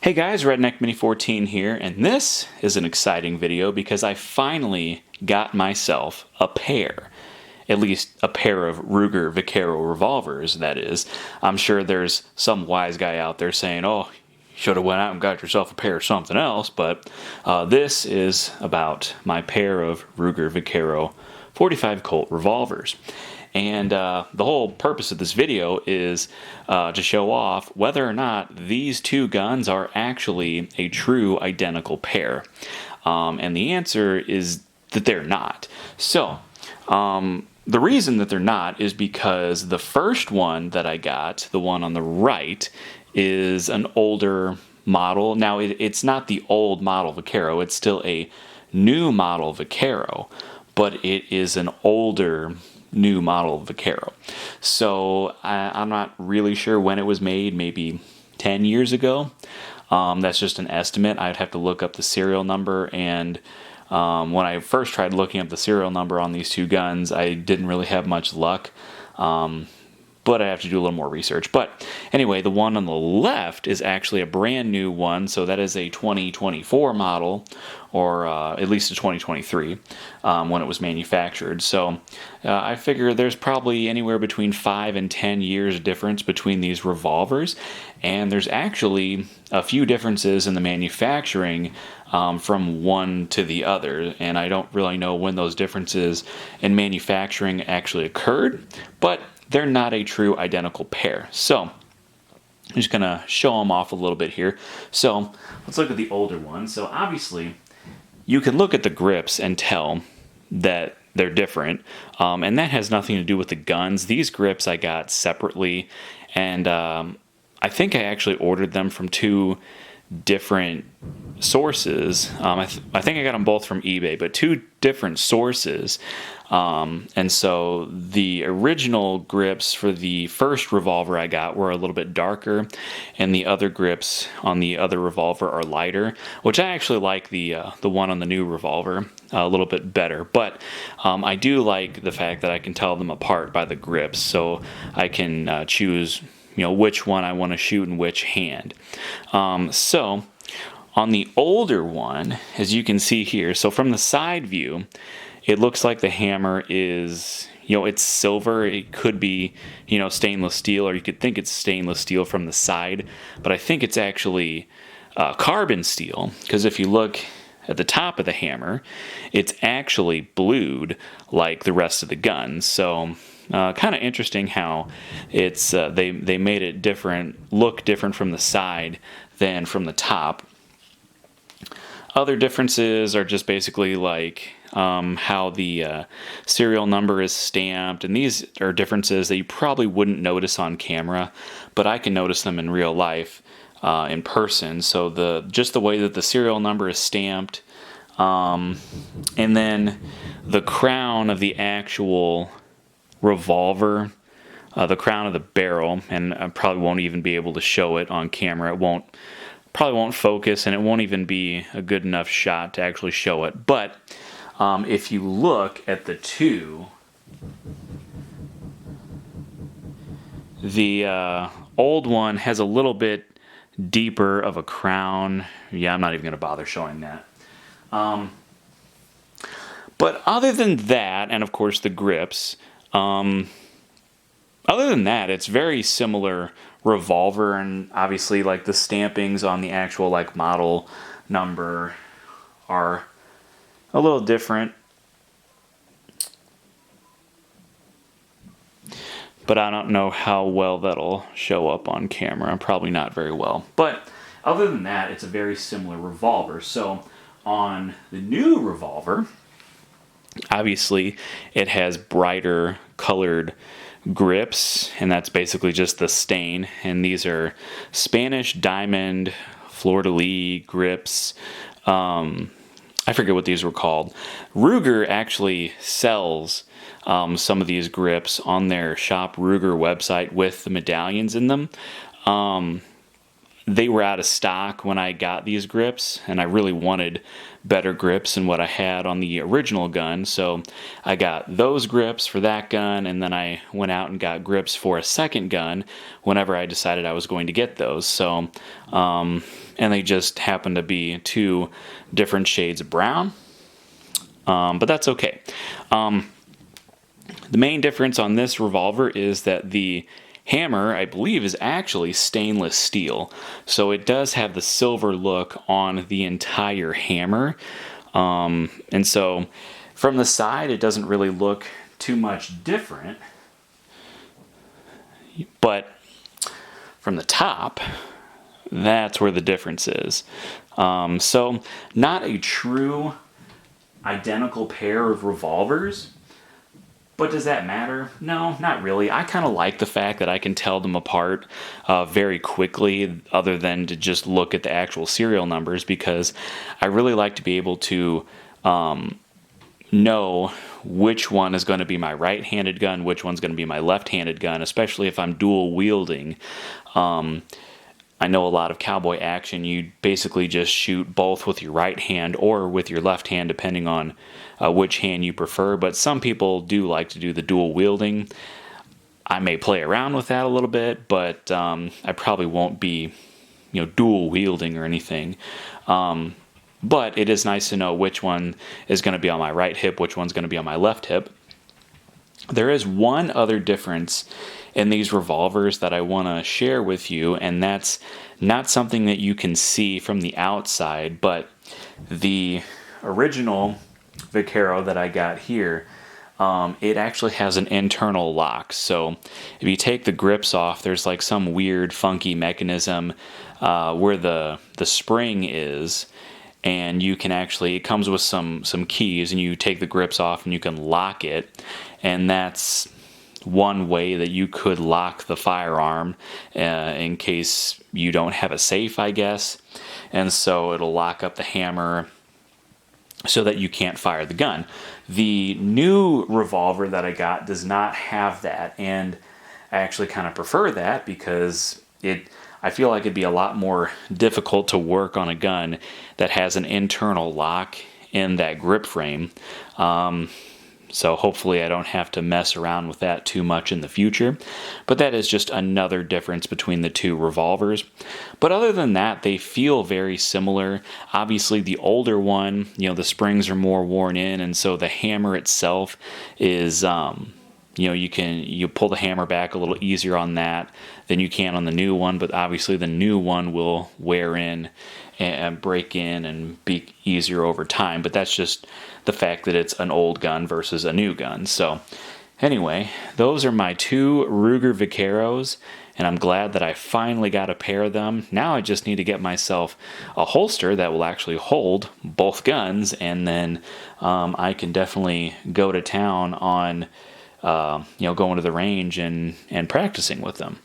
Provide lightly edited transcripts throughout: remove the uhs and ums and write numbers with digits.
Hey guys, Redneck Mini 14 here, and this is an exciting video because I finally got myself a pair. At least a pair of Ruger Vaquero revolvers, that is. I'm sure there's some wise guy out there saying, oh, you should have went out and got yourself a pair of something else, but this is about my pair of Ruger Vaquero 45 Colt revolvers. And the whole purpose of this video is to show off whether or not these two guns are actually a true identical pair. And the answer is that they're not. So, the reason that they're not is because the first one that I got, the one on the right, is an older model. Now, it's not the old model Vaquero. It's still a new model Vaquero, but it is an older new model Vaquero. So I'm not really sure when it was made, maybe 10 years ago. That's just an estimate. I'd have to look up the serial number, and when I first tried looking up the serial number on these two guns, I didn't really have much luck. But I have to do a little more research. But anyway, the one on the left is actually a brand new one, so that is a 2024 model, or at least a 2023 when it was manufactured. So I figure there's probably anywhere between 5 and 10 years difference between these revolvers, and there's actually a few differences in the manufacturing from one to the other, and I don't really know when those differences in manufacturing actually occurred, but they're not a true identical pair. So I'm just going to show them off a little bit here. So let's look at the older one. So obviously you can look at the grips and tell that they're different, and that has nothing to do with the guns. These grips I got separately, and I think I actually ordered them from two different sources. I think I got them both from eBay, but two different sources. And so the original grips for the first revolver I got were a little bit darker, and the other grips on the other revolver are lighter, which I actually like the one on the new revolver a little bit better. But I do like the fact that I can tell them apart by the grips, so I can choose which one I want to shoot in which hand. So on the older one, as you can see here, so from the side view, it looks like the hammer is, it's silver. It could be, stainless steel, or you could think it's stainless steel from the side, but I think it's actually carbon steel, because if you look at the top of the hammer, it's actually blued like the rest of the gun. So kind of interesting how it's they made it look different from the side than from the top. Other differences are just basically like how the serial number is stamped, and these are differences that you probably wouldn't notice on camera, but I can notice them in real life in person. So just the way that the serial number is stamped, and then the crown of the actual revolver, the crown of the barrel, and I probably won't even be able to show it on camera. It probably won't focus, and it won't even be a good enough shot to actually show it. But if you look at the two, the old one has a little bit deeper of a crown. Yeah, I'm not even going to bother showing that. But other than that, and of course the grips, other than that, it's very similar revolver, and obviously like the stampings on the actual like model number are a little different. But I don't know how well that'll show up on camera. Probably not very well. But other than that, it's a very similar revolver. So on the new revolver, obviously it has brighter colored grips, and that's basically just the stain, and these are Spanish diamond fleur-de-lis grips. I forget what these were called. Ruger actually sells some of these grips on their Shop Ruger website with the medallions in them. they were out of stock when I got these grips, and I really wanted better grips than what I had on the original gun, so I got those grips for that gun, and then I went out and got grips for a second gun whenever I decided I was going to get those. So and they just happened to be two different shades of brown, but that's okay. The main difference on this revolver is that the hammer, I believe, is actually stainless steel. So it does have the silver look on the entire hammer. And so from the side, it doesn't really look too much different. But from the top, that's where the difference is. So not a true identical pair of revolvers. But does that matter? No, not really. I kind of like the fact that I can tell them apart very quickly, other than to just look at the actual serial numbers, because I really like to be able to know which one is going to be my right-handed gun, which one's going to be my left-handed gun, especially if I'm dual wielding. I know a lot of cowboy action, you basically just shoot both with your right hand or with your left hand, depending on which hand you prefer, but some people do like to do the dual wielding. I may play around with that a little bit, but I probably won't be, dual wielding or anything. But it is nice to know which one is going to be on my right hip, which one's going to be on my left hip. There is one other difference in these revolvers that I want to share with you, and that's not something that you can see from the outside, but the original Vaquero that I got here, it actually has an internal lock. So if you take the grips off, there's like some weird funky mechanism where the spring is, and you can actually, it comes with some keys, and you take the grips off and you can lock it, and that's one way that you could lock the firearm in case you don't have a safe, I guess. And so it'll lock up the hammer so that you can't fire the gun. The new revolver that I got does not have that, and I actually kind of prefer that because I feel like it'd be a lot more difficult to work on a gun that has an internal lock in that grip frame. So hopefully I don't have to mess around with that too much in the future. But that is just another difference between the two revolvers. But other than that, they feel very similar. Obviously the older one, the springs are more worn in, and so the hammer itself is, you pull the hammer back a little easier on that than you can on the new one, but obviously the new one will wear in and break in and be easier over time. But that's just the fact that it's an old gun versus a new gun. So anyway, those are my two Ruger Vaqueros, and I'm glad that I finally got a pair of them. Now I just need to get myself a holster that will actually hold both guns, and then I can definitely go to town on going to the range and practicing with them.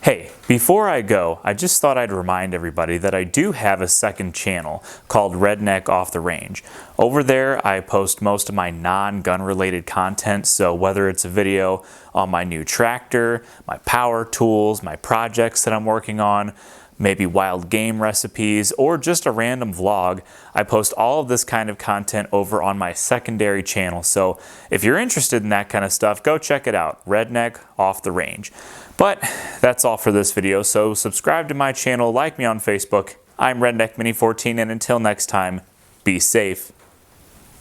Hey, before I go, I just thought I'd remind everybody that I do have a second channel called Redneck Off the Range. Over there, I post most of my non-gun related content, so whether it's a video on my new tractor, my power tools, my projects that I'm working on, maybe wild game recipes, or just a random vlog, I post all of this kind of content over on my secondary channel. So if you're interested in that kind of stuff, go check it out, Redneck Off the Range. But that's all for this video, so subscribe to my channel, like me on Facebook. I'm Redneck Mini 14, and until next time, be safe.